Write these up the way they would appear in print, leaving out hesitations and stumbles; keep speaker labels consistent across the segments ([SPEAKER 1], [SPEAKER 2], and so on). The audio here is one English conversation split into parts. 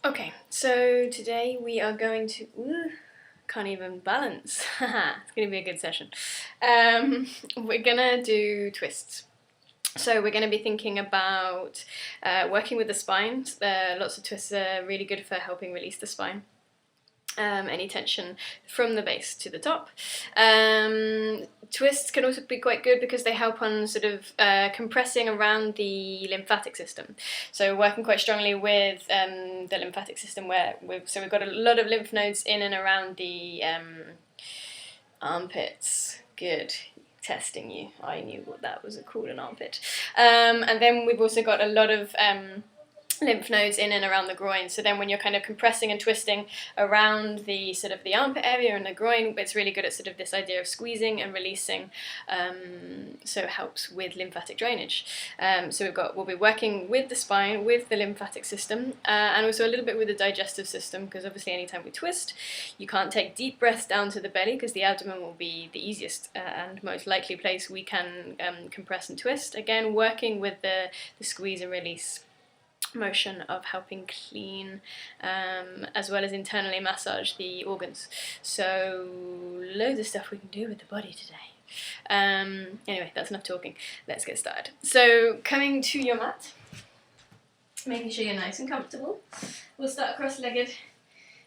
[SPEAKER 1] Okay, so today we are going to, can't even balance, it's going to be a good session. We're going to do twists. So we're going to be thinking about working with the spine. Lots of twists are really good for helping release the spine. Any tension from the base to the top. Twists can also be quite good because they help on sort of compressing around the lymphatic system. So working quite strongly with the lymphatic system we've got a lot of lymph nodes in and around the armpits. Good. Testing you. I knew what that was called, an armpit. And then we've also got a lot of lymph nodes in and around the groin. So then when you're kind of compressing and twisting around the sort of the armpit area and the groin, it's really good at sort of this idea of squeezing and releasing. So it helps with lymphatic drainage. So we'll be working with the spine, with the lymphatic system, and also a little bit with the digestive system, because obviously anytime we twist, you can't take deep breaths down to the belly because the abdomen will be the easiest and most likely place we can compress and twist. Again, working with the squeeze and release motion of helping clean as well as internally massage the organs. So loads of stuff we can do with the body today. Anyway, that's enough talking. Let's get started. So coming to your mat, making sure you're nice and comfortable. We'll start cross-legged.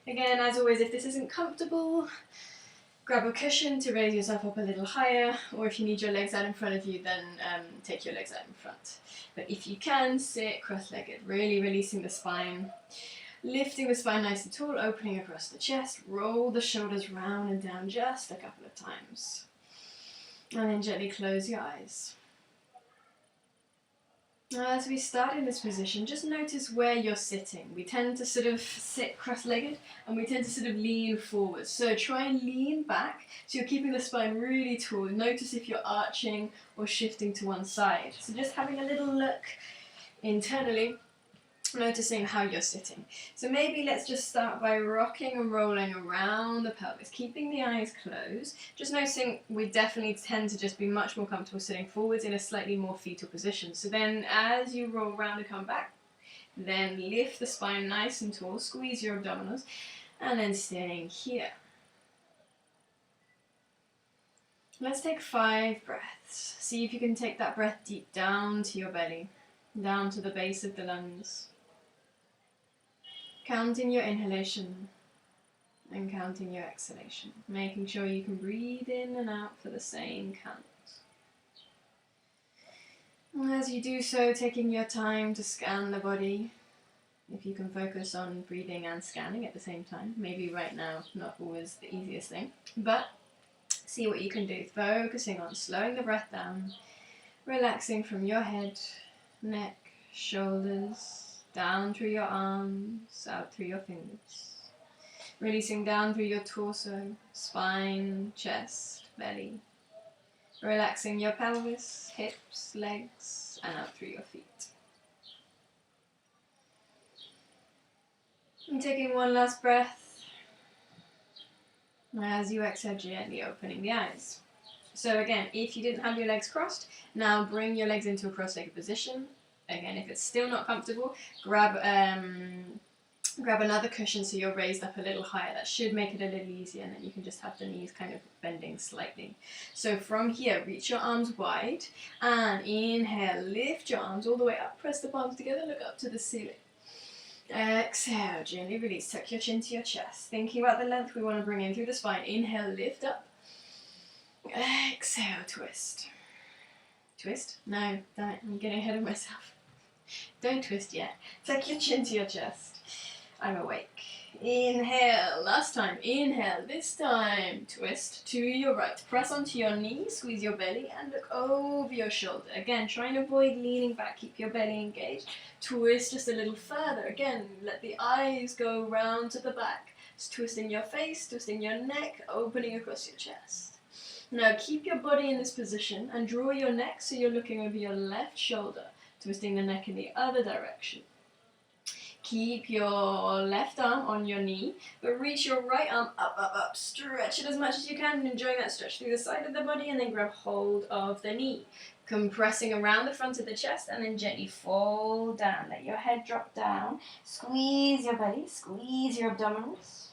[SPEAKER 1] Again, as always, if this isn't comfortable, grab a cushion to raise yourself up a little higher, or if you need your legs out in front of you, then take your legs out in front. But if you can, sit cross-legged, really releasing the spine, lifting the spine nice and tall, opening across the chest, roll the shoulders round and down just a couple of times. And then gently close your eyes. As we start in this position, just notice where you're sitting. We tend to sort of sit cross-legged and we tend to sort of lean forward. So try and lean back so you're keeping the spine really tall. Notice if you're arching or shifting to one side. So just having a little look internally, noticing how you're sitting. So maybe let's just start by rocking and rolling around the pelvis, keeping the eyes closed. Just noticing we definitely tend to just be much more comfortable sitting forwards in a slightly more fetal position. So then as you roll around and come back, then lift the spine nice and tall, squeeze your abdominals, and then staying here. Let's take 5 breaths. See if you can take that breath deep down to your belly, down to the base of the lungs. Counting your inhalation and counting your exhalation, making sure you can breathe in and out for the same count. And as you do so, taking your time to scan the body, if you can focus on breathing and scanning at the same time. Maybe right now, not always the easiest thing, but see what you can do, focusing on slowing the breath down, relaxing from your head, neck, shoulders, down through your arms, out through your fingers. Releasing down through your torso, spine, chest, belly. Relaxing your pelvis, hips, legs, and out through your feet. And taking one last breath. As you exhale, gently opening the eyes. So again, if you didn't have your legs crossed, now bring your legs into a cross-legged position. Again, if it's still not comfortable, grab another cushion so you're raised up a little higher. That should make it a little easier, and then you can just have the knees kind of bending slightly. So from here, reach your arms wide, and inhale, lift your arms all the way up, press the palms together, look up to the ceiling. Exhale, gently release, tuck your chin to your chest. Thinking about the length we want to bring in through the spine. Inhale, lift up. Exhale, twist. Twist? No, I'm getting ahead of myself. Don't twist yet. Tuck your chin to your chest. I'm awake. Inhale. Last time. Inhale. This time. Twist to your right. Press onto your knee. Squeeze your belly and look over your shoulder. Again, try and avoid leaning back. Keep your belly engaged. Twist just a little further. Again, let the eyes go round to the back. Just twisting your face, twisting your neck, opening across your chest. Now keep your body in this position and draw your neck so you're looking over your left shoulder, twisting the neck in the other direction. Keep your left arm on your knee, but reach your right arm up, up, up. Stretch it as much as you can, enjoying that stretch through the side of the body, and then grab hold of the knee. Compressing around the front of the chest and then gently fold down. Let your head drop down. Squeeze your belly, squeeze your abdominals.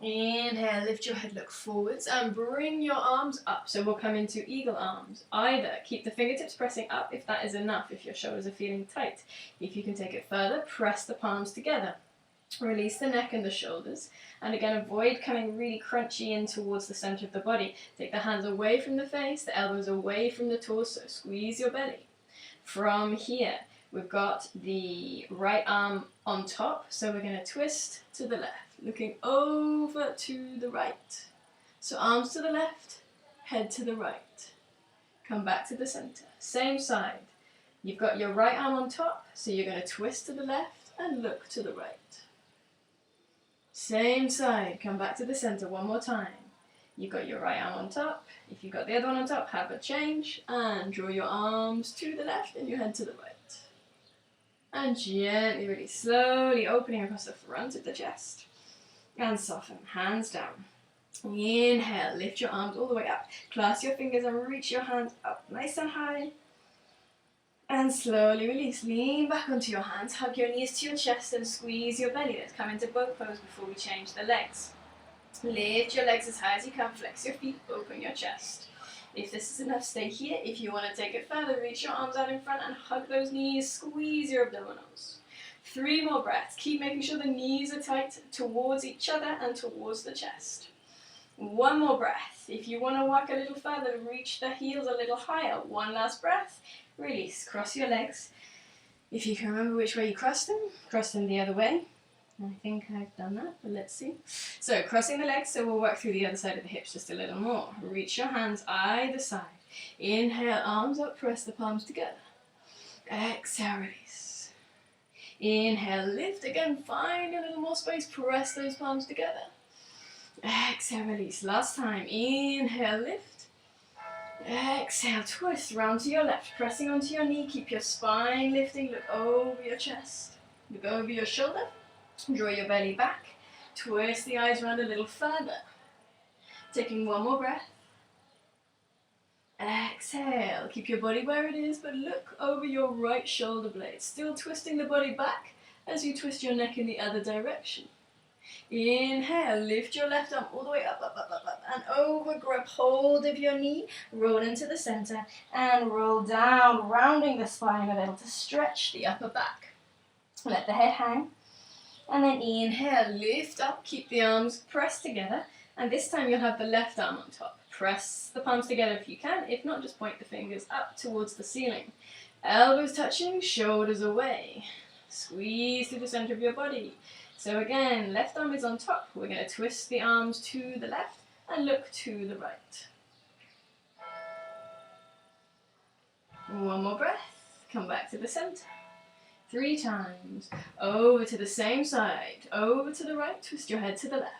[SPEAKER 1] Inhale, lift your head, look forwards and bring your arms up. So we'll come into eagle arms. Either keep the fingertips pressing up if that is enough, if your shoulders are feeling tight. If you can take it further, press the palms together. Release the neck and the shoulders, and again avoid coming really crunchy in towards the center of the body. Take the hands away from the face, the elbows away from the torso, squeeze your belly. From here, we've got the right arm on top, so we're going to twist to the left, looking over to the right. So arms to the left, head to the right. Come back to the center, same side. You've got your right arm on top, so you're going to twist to the left and look to the right. Same side, come back to the center one more time. You've got your right arm on top. If you've got the other one on top, have a change and draw your arms to the left and your head to the right. And gently, really slowly opening across the front of the chest. And soften, hands down. Inhale, lift your arms all the way up. Clasp your fingers and reach your hands up nice and high. And slowly release, lean back onto your hands, hug your knees to your chest and squeeze your belly. Let's come into boat pose before we change the legs. Lift your legs as high as you can, flex your feet, open your chest. If this is enough, stay here. If you want to take it further, reach your arms out in front and hug those knees, squeeze your abdominals. 3 more breaths. Keep making sure the knees are tight towards each other and towards the chest. 1 more breath. If you want to work a little further, reach the heels a little higher. 1 last breath. Release. Cross your legs. If you can remember which way you cross them the other way. I think I've done that, but let's see. So crossing the legs, so we'll work through the other side of the hips just a little more. Reach your hands either side. Inhale, arms up, press the palms together. Exhale, release. Inhale, lift again, find a little more space, press those palms together. Exhale, release. Last time. Inhale, lift. Exhale, twist round to your left, pressing onto your knee, keep your spine lifting, look over your chest, look over your shoulder, draw your belly back, twist the eyes round a little further. Taking 1 more breath. Exhale, keep your body where it is, but look over your right shoulder blade, still twisting the body back as you twist your neck in the other direction. Inhale, lift your left arm all the way up, up, up, up, up, and over, grab hold of your knee, roll into the center, and roll down, rounding the spine a little to stretch the upper back. Let the head hang, and then inhale, lift up, keep the arms pressed together, and this time you'll have the left arm on top. Press the palms together if you can, if not, just point the fingers up towards the ceiling. Elbows touching, shoulders away. Squeeze through the center of your body. So again, left arm is on top. We're going to twist the arms to the left and look to the right. 1 more breath. Come back to the center. 3 times. Over to the same side. Over to the right. Twist your head to the left.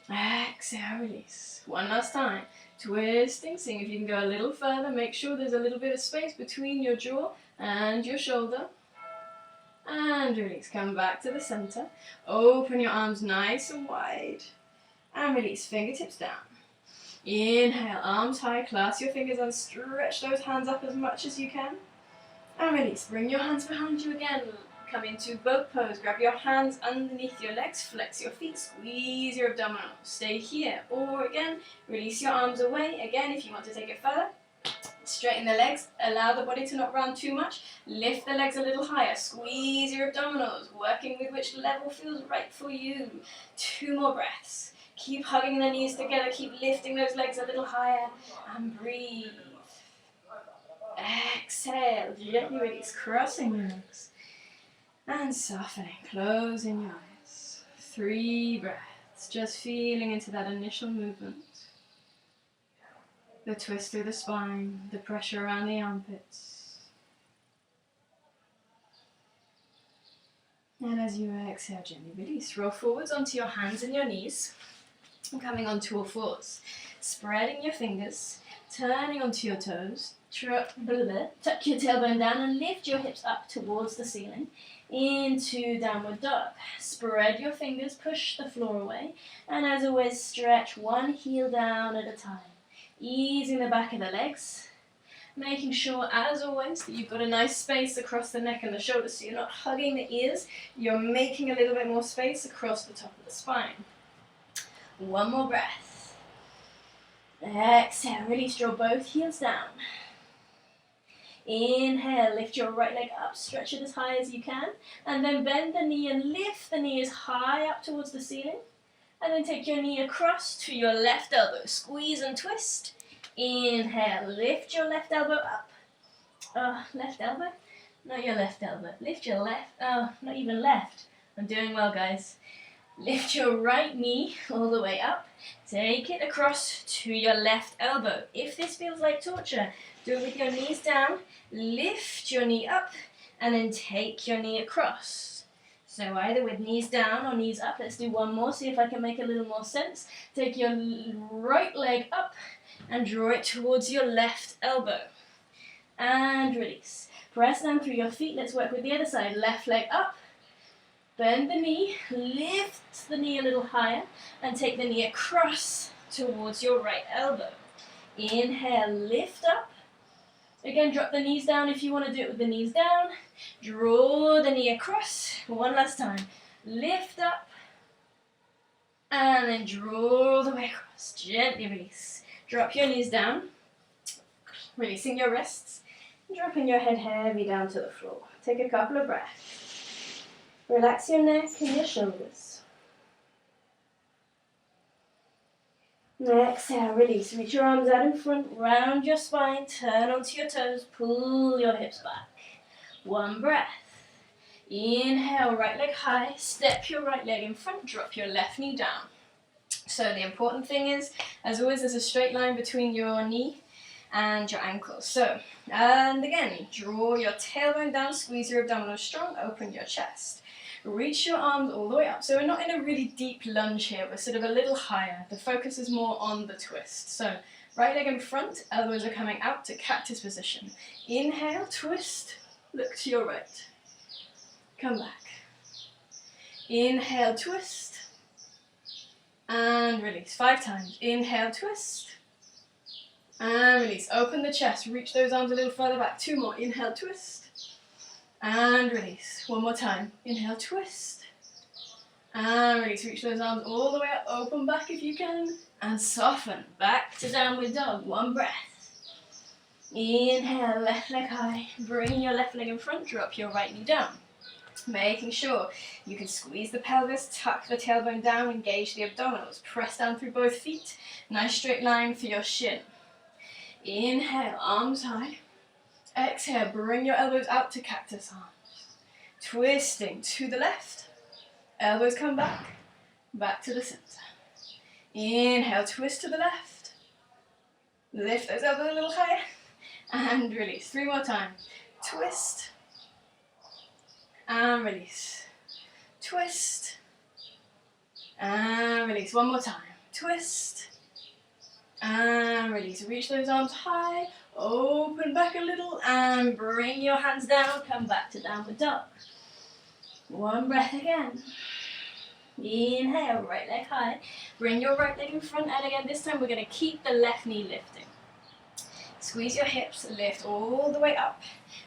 [SPEAKER 1] Exhale, release. 1 last time. Twisting, seeing if you can go a little further. Make sure there's a little bit of space between your jaw and your shoulder. And release. Come back to the center. Open your arms nice and wide. And release. Fingertips down. Inhale, arms high. Clasp your fingers and stretch those hands up as much as you can. And release. Bring your hands behind you again. Come into boat pose. Grab your hands underneath your legs. Flex your feet. Squeeze your abdominals. Stay here. Or again, release your arms away. Again, if you want to take it further. Straighten the legs. Allow the body to not round too much. Lift the legs a little higher. Squeeze your abdominals. Working with which level feels right for you. 2 more breaths. Keep hugging the knees together. Keep lifting those legs a little higher. And breathe. Exhale. Gently release. Crossing your legs. And softening, closing your eyes. 3 breaths, just feeling into that initial movement. The twist through the spine, the pressure around the armpits. And as you exhale, gently release. Roll forwards onto your hands and your knees. And coming onto all fours. Spreading your fingers, turning onto your toes. Tuck your tailbone down and lift your hips up towards the ceiling into downward dog. Spread your fingers, push the floor away, and as always, stretch one heel down at a time. Easing the back of the legs, making sure, as always, that you've got a nice space across the neck and the shoulders, so you're not hugging the ears, you're making a little bit more space across the top of the spine. One more breath. Exhale, release, draw both heels down. Inhale, lift your right leg up, stretch it as high as you can, and then bend the knee and lift the knee as high up towards the ceiling, and then take your knee across to your left elbow, squeeze and twist. Inhale, lift your left elbow up. Left elbow? Not your left elbow. Lift your left, not even left. I'm doing well, guys. Lift your right knee all the way up. Take it across to your left elbow. If this feels like torture, do it with your knees down. Lift your knee up and then take your knee across. So either with knees down or knees up. Let's do one more, see if I can make a little more sense. Take your right leg up and draw it towards your left elbow. And release. Press down through your feet. Let's work with the other side. Left leg up. Bend the knee, lift the knee a little higher, and take the knee across towards your right elbow. Inhale, lift up. Again, drop the knees down if you want to do it with the knees down. Draw the knee across. One last time. Lift up, and then draw the way across. Gently release. Drop your knees down, releasing your wrists, dropping your head heavy down to the floor. Take a couple of breaths. Relax your neck and your shoulders. Exhale, release. Reach your arms out in front, round your spine, turn onto your toes, pull your hips back. One breath. Inhale, right leg high, step your right leg in front, drop your left knee down. So the important thing is, as always, there's a straight line between your knee and your ankle. So, and again, draw your tailbone down, squeeze your abdominals strong, open your chest. Reach your arms all the way up. So we're not in a really deep lunge here, we're sort of a little higher. The focus is more on the twist. So, right leg in front, elbows are coming out to cactus position. Inhale, twist, look to your right. Come back. Inhale, twist, and release. 5 times. Inhale, twist, and release. Open the chest, reach those arms a little further back. 2 more. Inhale, twist, and release. 1 more time. Inhale, twist, and release. Reach those arms all the way up. Open back if you can, and soften. Back to downward dog. 1 breath. Inhale, left leg high. Bring your left leg in front. Drop your right knee down. Making sure you can squeeze the pelvis, tuck the tailbone down, engage the abdominals. Press down through both feet. Nice straight line for your shin. Inhale, arms high. Exhale, bring your elbows out to cactus arms. Twisting to the left. Elbows come back. Back to the center. Inhale, twist to the left. Lift those elbows a little higher. And release. 3 more times. Twist. And release. Twist. And release. 1 more time. Twist. And release. Reach those arms high. Open back a little. And bring your hands down. Come back to downward dog. 1 breath again. Inhale. Right leg high. Bring your right leg in front. And again, this time we're going to keep the left knee lifting. Squeeze your hips. Lift all the way up.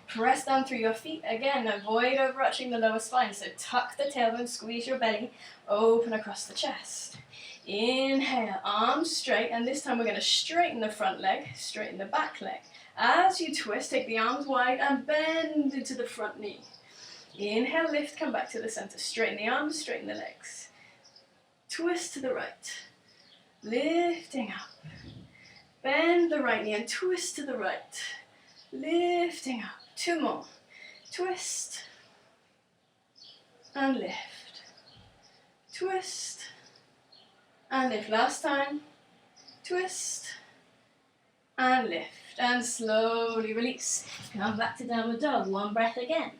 [SPEAKER 1] Press down through your feet. Again, avoid overarching the lower spine. So tuck the tailbone, squeeze your belly, open across the chest. Inhale, arms straight, and this time we're going to straighten the front leg, straighten the back leg. As you twist, take the arms wide and bend into the front knee. Inhale, lift, come back to the center. Straighten the arms, straighten the legs. Twist to the right. Lifting up. Bend the right knee and twist to the right. Lifting up. 2 more. Twist. And lift. Twist. And lift. Last time. Twist. And lift. And slowly release. Come back to downward dog. 1 breath again.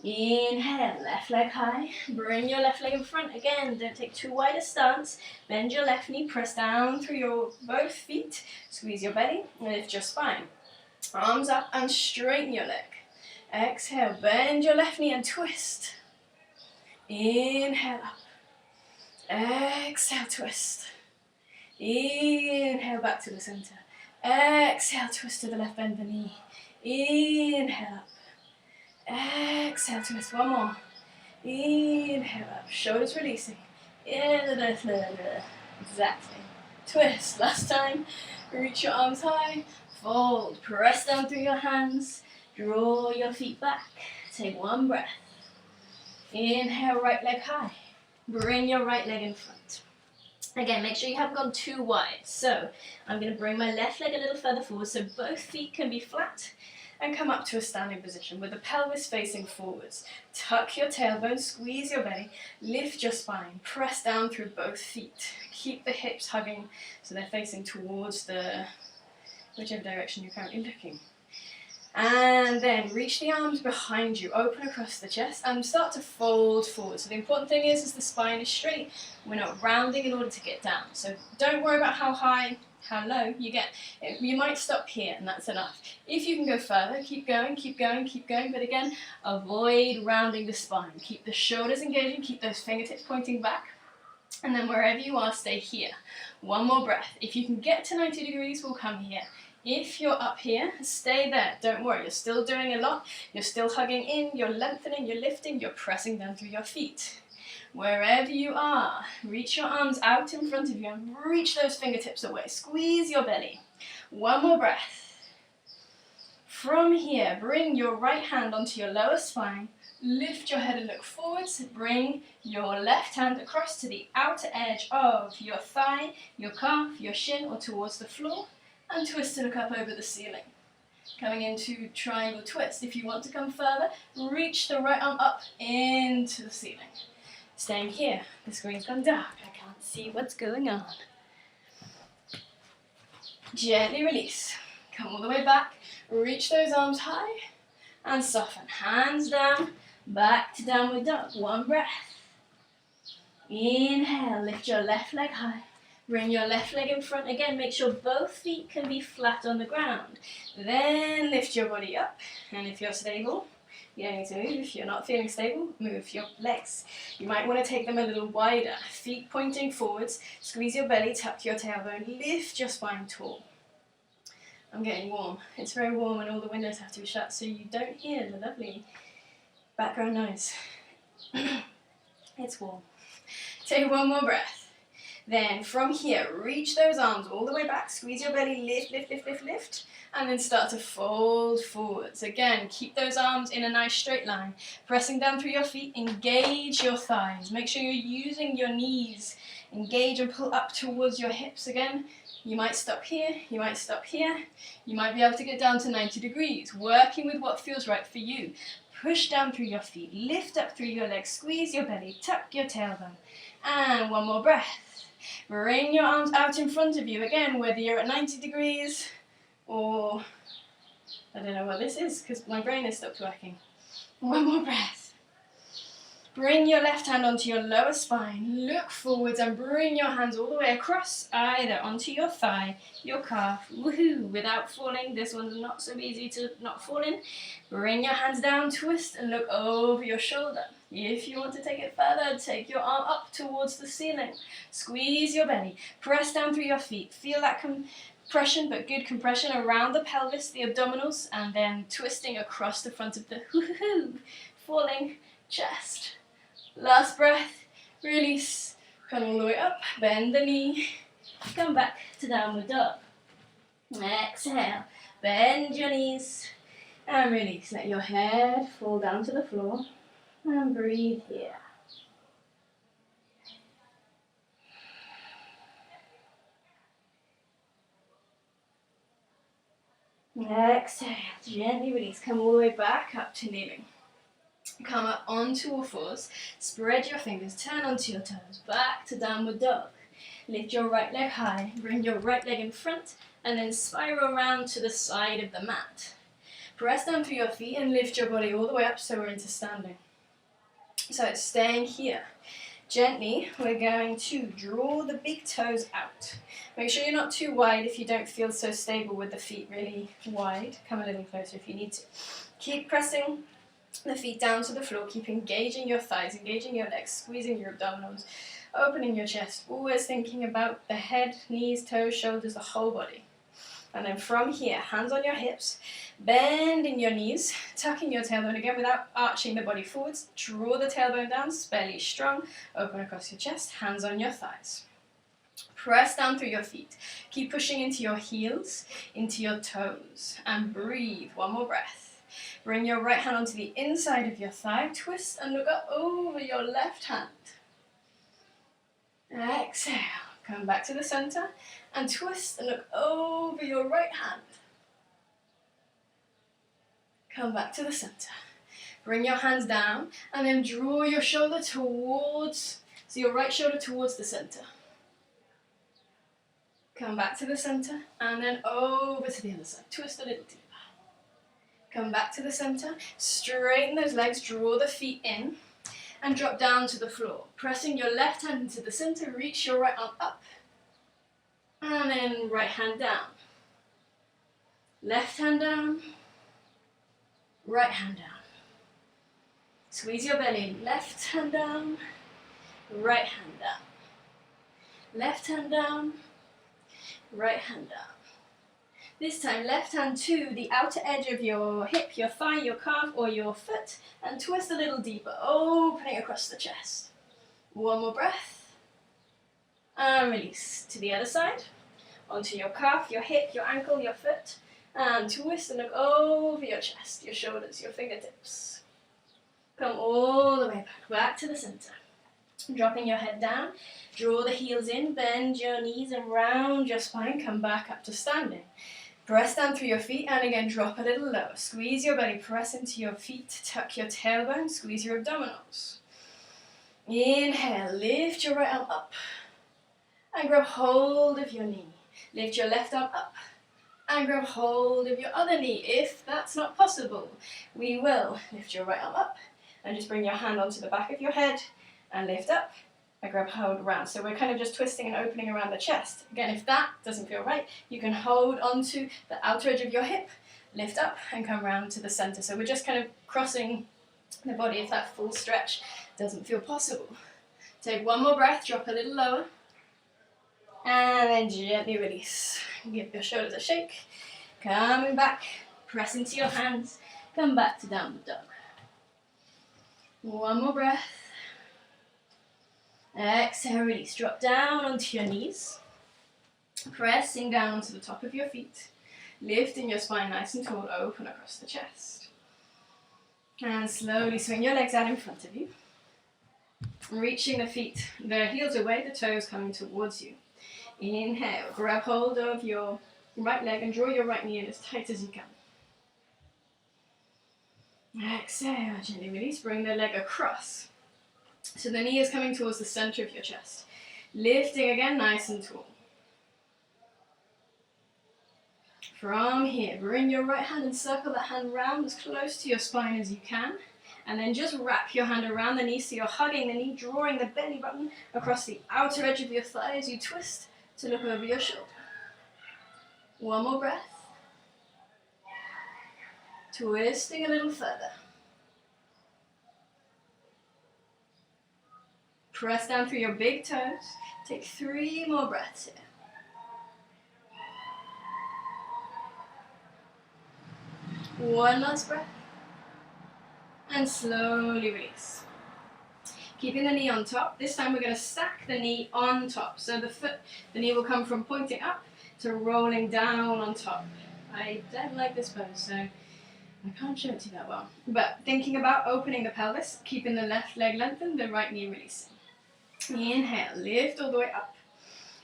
[SPEAKER 1] Inhale, left leg high. Bring your left leg in front again. Don't take too wide a stance. Bend your left knee. Press down through your both feet. Squeeze your belly and lift your spine. Arms up and straighten your leg. Exhale, bend your left knee and twist. Inhale up. Exhale, twist. Inhale back to the center. Exhale, twist to the left, bend the knee. Inhale up. Exhale, twist. One more. Inhale up. Shoulders releasing. Exactly. Twist. Last time. Reach your arms high. Fold. Press down through your hands. Draw your feet back. Take one breath. Inhale, right leg high. Bring your right leg in front. Again, make sure you haven't gone too wide. So I'm going to bring my left leg a little further forward so both feet can be flat and come up to a standing position with the pelvis facing forwards. Tuck your tailbone, squeeze your belly, lift your spine, press down through both feet. Keep the hips hugging so they're facing towards whichever direction you're currently looking. And then reach the arms behind you, open across the chest and start to fold forward. So the important thing is the spine is straight. We're not rounding in order to get down. So don't worry about how high, how low you get. You might stop here and that's enough. If you can go further, keep going, keep going, keep going. But again, avoid rounding the spine. Keep the shoulders engaging, keep those fingertips pointing back. And then wherever you are, stay here. One more breath. If you can get to 90 degrees, we'll come here. If you're up here, stay there. Don't worry, you're still doing a lot. You're still hugging in, you're lengthening, you're lifting, you're pressing down through your feet. Wherever you are, reach your arms out in front of you and reach those fingertips away. Squeeze your belly. One more breath. From here, bring your right hand onto your lower spine. Lift your head and look forwards. Bring your left hand across to the outer edge of your thigh, your calf, your shin, or towards the floor. And twist to look up over the ceiling. Coming into triangle twist. If you want to come further, reach the right arm up into the ceiling. Staying here. The screen's gone dark. I can't see what's going on. Gently release. Come all the way back. Reach those arms high. And soften. Hands down. Back to downward dog. One breath. Inhale. Lift your left leg high. Bring your left leg in front again. Make sure both feet can be flat on the ground. Then lift your body up. And if you're stable, you're going to move. If you're not feeling stable, move your legs. You might want to take them a little wider. Feet pointing forwards. Squeeze your belly, tuck your tailbone. Lift your spine tall. I'm getting warm. It's very warm and all the windows have to be shut so you don't hear the lovely background noise. It's warm. Take one more breath. Then from here, reach those arms all the way back, squeeze your belly, lift, lift, lift, lift, lift, and then start to fold forwards. Again, keep those arms in a nice straight line, pressing down through your feet, engage your thighs. Make sure you're using your knees, engage and pull up towards your hips again. You might stop here, you might stop here, you might be able to get down to 90 degrees, working with what feels right for you. Push down through your feet, lift up through your legs, squeeze your belly, tuck your tailbone, and one more breath. Bring your arms out in front of you again, whether you're at 90 degrees or I don't know what this is because my brain has stopped working. One more breath. Bring your left hand onto your lower spine, look forwards and bring your hands all the way across, either onto your thigh, your calf, woohoo, without falling. This one's not so easy to not fall in. Bring your hands down, twist and look over your shoulder. If you want to take it further, take your arm up towards the ceiling. Squeeze your belly, press down through your feet. Feel that compression, but good compression around the pelvis, the abdominals, and then twisting across the front of the falling chest. Last breath, release, come all the way up, bend the knee, come back to downward dog. Exhale, bend your knees, and release. Let your head fall down to the floor, and breathe here. Exhale, gently release, come all the way back up to kneeling. Come up onto all fours, spread your fingers, turn onto your toes, back to downward dog. Lift your right leg high, bring your right leg in front, and then spiral around to the side of the mat. Press down through your feet and lift your body all the way up so we're into standing. So it's staying here. Gently, we're going to draw the big toes out. Make sure you're not too wide if you don't feel so stable with the feet really wide. Come a little closer if you need to. Keep pressing the feet down to the floor. Keep engaging your thighs, engaging your legs, squeezing your abdominals, opening your chest. Always thinking about the head, knees, toes, shoulders, the whole body. And then from here, hands on your hips, bending your knees, tucking your tailbone again without arching the body forwards. Draw the tailbone down, belly strong, open across your chest, hands on your thighs. Press down through your feet. Keep pushing into your heels, into your toes, and breathe. One more breath. Bring your right hand onto the inside of your thigh, twist and look up over your left hand. Exhale. Come back to the center and twist and look over your right hand. Come back to the center. Bring your hands down and then draw your shoulder towards, so your right shoulder towards the center. Come back to the center and then over to the other side. Twist a little deeper. Come back to the center. Straighten those legs, draw the feet in and drop down to the floor. Pressing your left hand into the center, reach your right arm up. And then right hand down. Left hand down. Right hand down. Squeeze your belly. Left hand down. Right hand down. Left hand down. Right hand down. This time left hand to the outer edge of your hip, your thigh, your calf or your foot and twist a little deeper, opening across the chest. One more breath. And release to the other side. Onto your calf, your hip, your ankle, your foot. And twist and look over your chest, your shoulders, your fingertips. Come all the way back to the center. Dropping your head down, draw the heels in, bend your knees and round your spine, come back up to standing. Press down through your feet and again drop a little lower. Squeeze your belly, press into your feet, tuck your tailbone, squeeze your abdominals. Inhale, lift your right arm up and grab hold of your knee. Lift your left arm up and grab hold of your other knee. If that's not possible, we will lift your right arm up and just bring your hand onto the back of your head and lift up and grab hold around. So we're kind of just twisting and opening around the chest. Again, if that doesn't feel right, you can hold onto the outer edge of your hip, lift up and come round to the center. So we're just kind of crossing the body if that full stretch doesn't feel possible. Take one more breath, drop a little lower, and then gently release. Give your shoulders a shake. Coming back, press into your hands, come back to downward dog. One more breath. Exhale, release. Drop down onto your knees. Pressing down onto the top of your feet. Lifting your spine nice and tall, open across the chest. And slowly swing your legs out in front of you. Reaching the feet, the heels away, the toes coming towards you. Inhale, grab hold of your right leg and draw your right knee in as tight as you can. Exhale, gently release, bring the leg across. So the knee is coming towards the center of your chest. Lifting again, nice and tall. From here, bring your right hand and circle that hand round as close to your spine as you can. And then just wrap your hand around the knee so you're hugging the knee, drawing the belly button across the outer edge of your thigh as you twist to look over your shoulder. One more breath. Twisting a little further. Press down through your big toes. Take 3 more breaths here. One last breath. And slowly release. Keeping the knee on top. This time we're going to stack the knee on top. So the knee will come from pointing up to rolling down on top. I don't like this pose, so I can't show it to you that well. But thinking about opening the pelvis, keeping the left leg lengthened, the right knee releasing. Inhale, lift all the way up.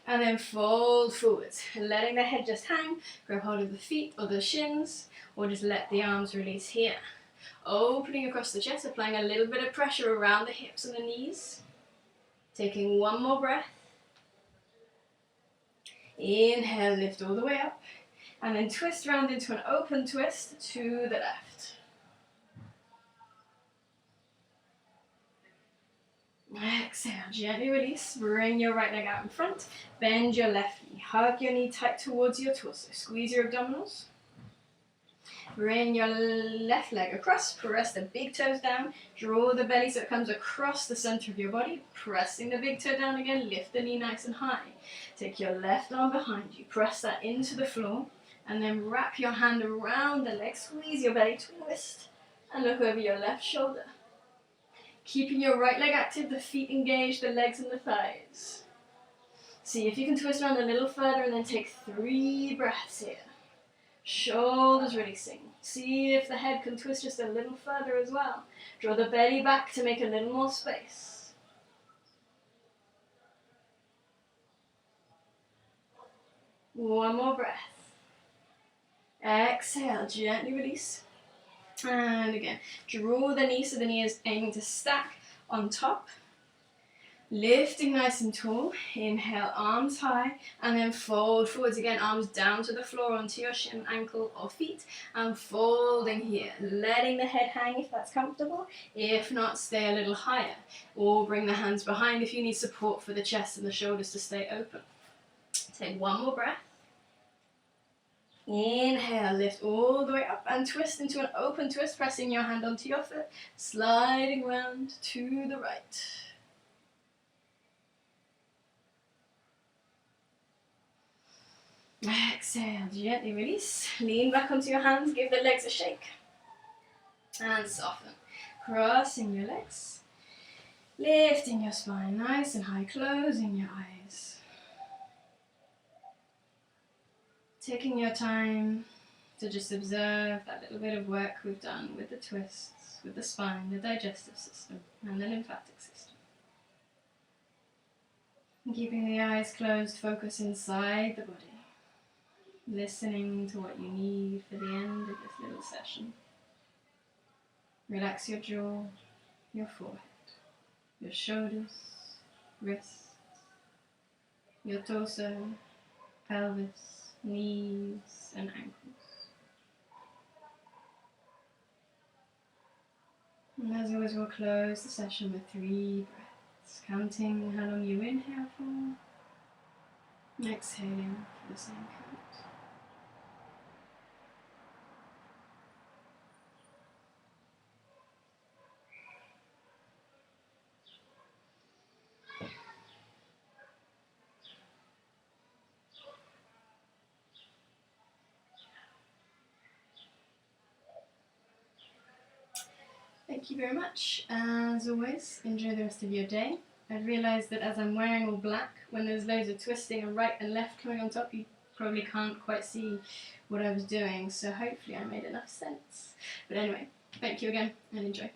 [SPEAKER 1] And then fold forwards, letting the head just hang. Grab hold of the feet or the shins, or just let the arms release here. Opening across the chest, applying a little bit of pressure around the hips and the knees. Taking one more breath. Inhale, lift all the way up. And then twist round into an open twist to the left. Exhale. Exhale, gently release. Bring your right leg out in front. Bend your left knee. Hug your knee tight towards your torso. Squeeze your abdominals. Bring your left leg across. Press the big toes down. Draw the belly so it comes across the center of your body. Pressing the big toe down again. Lift the knee nice and high. Take your left arm behind you. Press that into the floor. And then wrap your hand around the leg. Squeeze your belly. Twist. And look over your left shoulder. Keeping your right leg active, the feet engaged, the legs and the thighs. See if you can twist around a little further and then take 3 breaths here. Shoulders releasing. See if the head can twist just a little further as well. Draw the belly back to make a little more space. One more breath. Exhale, gently release. And again, draw the knee so the knee is aiming to stack on top. Lifting nice and tall. Inhale, arms high, and then fold forwards again, arms down to the floor onto your shin, ankle, or feet, and folding here. Letting the head hang if that's comfortable. If not, stay a little higher. Or bring the hands behind if you need support for the chest and the shoulders to stay open. Take one more breath. Inhale, lift all the way up and twist into an open twist, pressing your hand onto your foot, sliding round to the right. Exhale, gently release. Lean back onto your hands, give the legs a shake. And soften. Crossing your legs. Lifting your spine nice and high, closing your eyes. Taking your time to just observe that little bit of work we've done with the twists, with the spine, the digestive system, and the lymphatic system. And keeping the eyes closed, focus inside the body. Listening to what you need for the end of this little session. Relax your jaw, your forehead, your shoulders, wrists, your torso, pelvis, knees and ankles. And as always, we'll close the session with 3 breaths, counting how long you inhale for, and exhaling for the same count. Thank you very much. As always, enjoy the rest of your day. I realised that as I'm wearing all black, when there's loads of twisting and right and left coming on top, you probably can't quite see what I was doing, so hopefully I made enough sense. But anyway, thank you again and enjoy.